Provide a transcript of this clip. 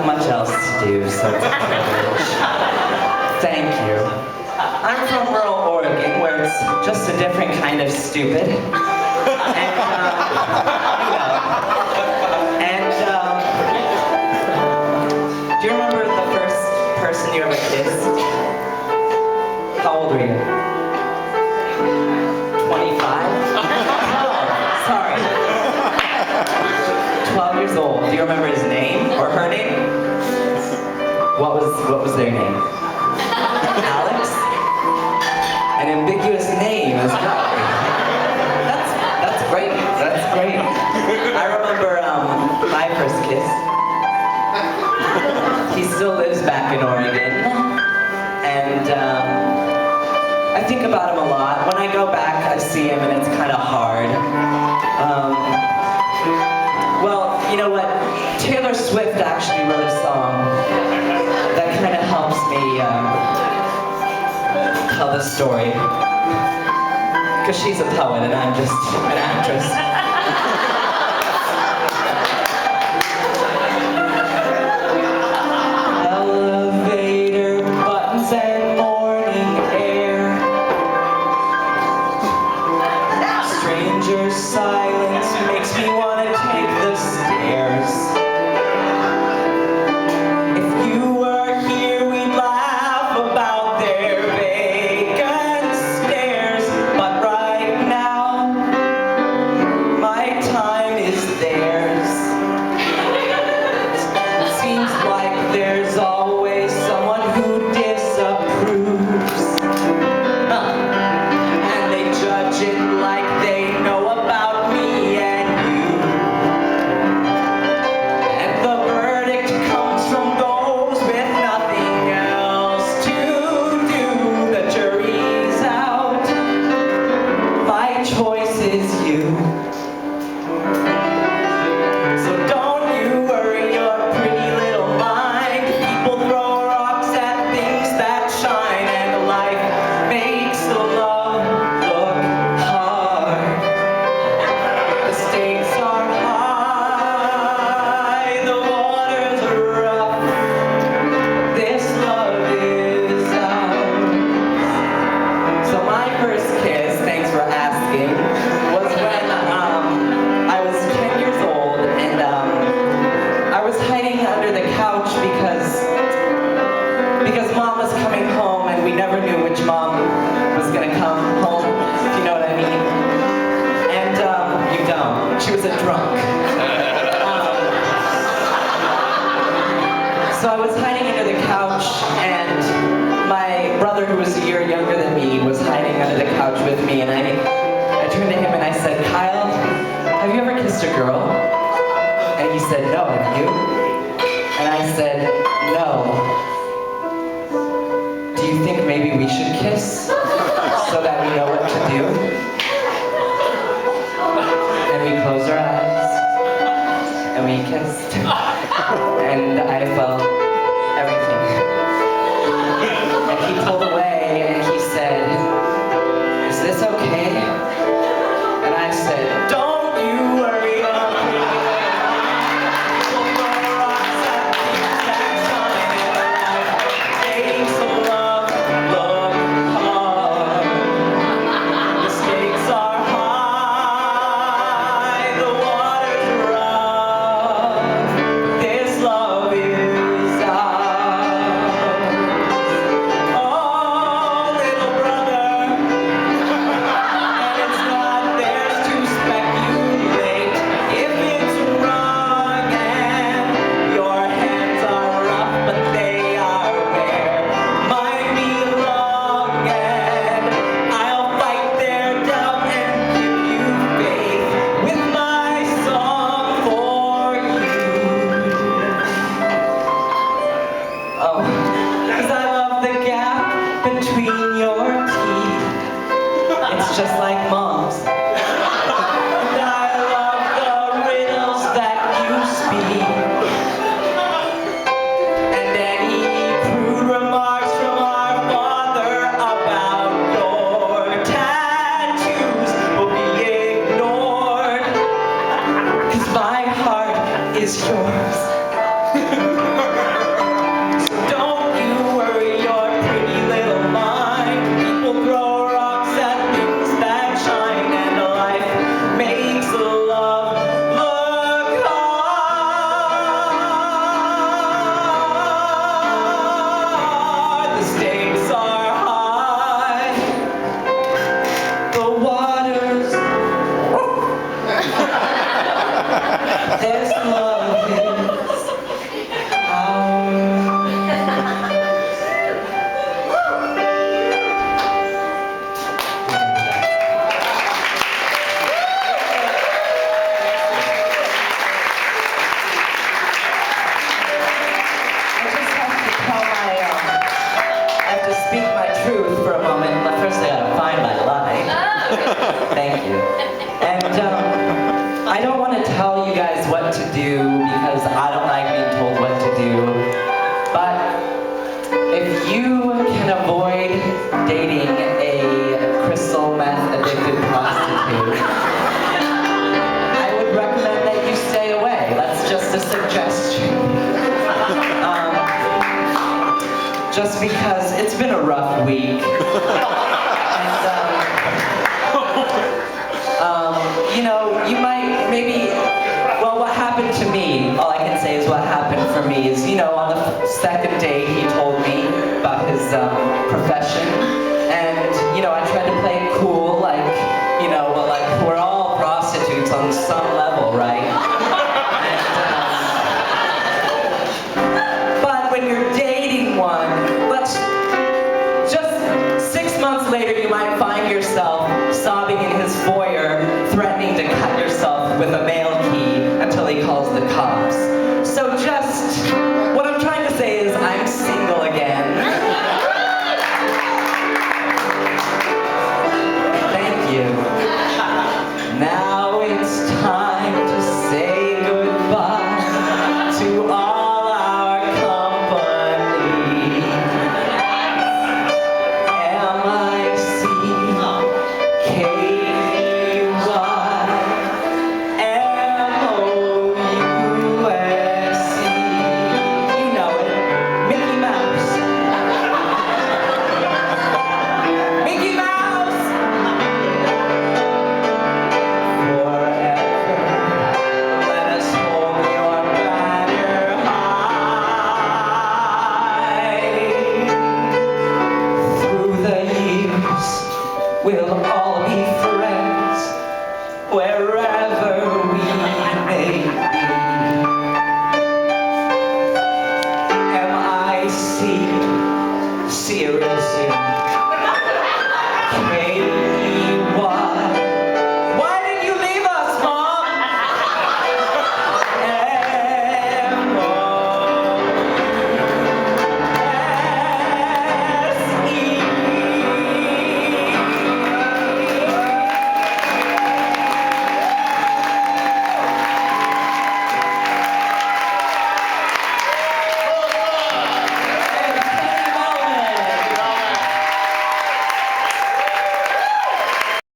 have much else to do, so it's a privilege. Thank you. I'm from rural Oregon, where it's just a different kind of stupid. And, do you remember the first person you ever kissed? How old were you? 25? Oh, sorry. 12 years old. Do you remember his name or her name? What was their name? Alex? An ambiguous name as well. That's great. That's great. I remember my first kiss. He still lives back in Oregon, and I think about him a lot. When I go back, I see him, and it's kind of hard. Well, you know what? Taylor Swift actually wrote a song that kind of helps me tell the story, because she's a poet and I'm just an actress. Elevator buttons and morning air, stranger silence makes me want to take the stairs. If you were here, we'd laugh about their vacant stares. But right now, my time is theirs. Seems like there's always someone who disapproves. And they judge it like they know about me and you. And the verdict comes from those with nothing else to do. The jury's out. My choice is you. So don't you worry your pretty little mind. People throw rocks at things that shine, and life makes the love look hard. The stakes are high, the waters are rough. This love is ours. So my first kiss, thanks for asking, was when I was 10 years old, and I was hiding under the couch because mom was coming home, and we never knew which mom was gonna come home, if you know what I mean. And you don't. She was a drunk. So I was hiding under the couch, and my brother, who was a year younger than me, was hiding under the couch with me, and I turned to him and I said, "Kyle, have you ever kissed a girl?" And he said, "No, have you?" And I said, "No. Do you think maybe we should kiss so that we know what to do?" And we closed our eyes and we kissed, and I felt everything. And he pulled away and he said, "Is this okay?" And I said, "Don't you worry, I'm pretty." People throw rocks at things that shine, and life makes the love look hard. The stakes are high, the water's rough. This love is ours. Oh, little brother, and it's not theirs to speculate if it's wrong, and your hands are rough, but they are where mine belong, and I'll fight their doubt and give you faith with my song for you. Oh, 'cause I love the gap between your teeth. It's just like mom's. And I love the riddles that you speak. And any crude remarks from our father about your tattoos will be ignored. 'Cause my heart is yours. do because I don't like being told what to do. But if you can avoid dating a crystal meth addicted prostitute, I would recommend that you stay away. That's just a suggestion. Just because it's been a rough week. And, you know, you might maybe, well, what happened to me, all I can say is what happened for me is, you know, on the second date he told me about his profession, and, you know, I tried to play it cool, like, you know, well, like, we're all prostitutes on some level, right? But when you're dating one, just 6 months later you might find yourself sobbing in his foyer, threatening to cut yourself with a mail key until he calls the cops. So just, what I'm trying to say is I'm single again. Thank you. Now it's time to say goodbye to all our company. We'll all be friends wherever we may be. M-I-C, serious.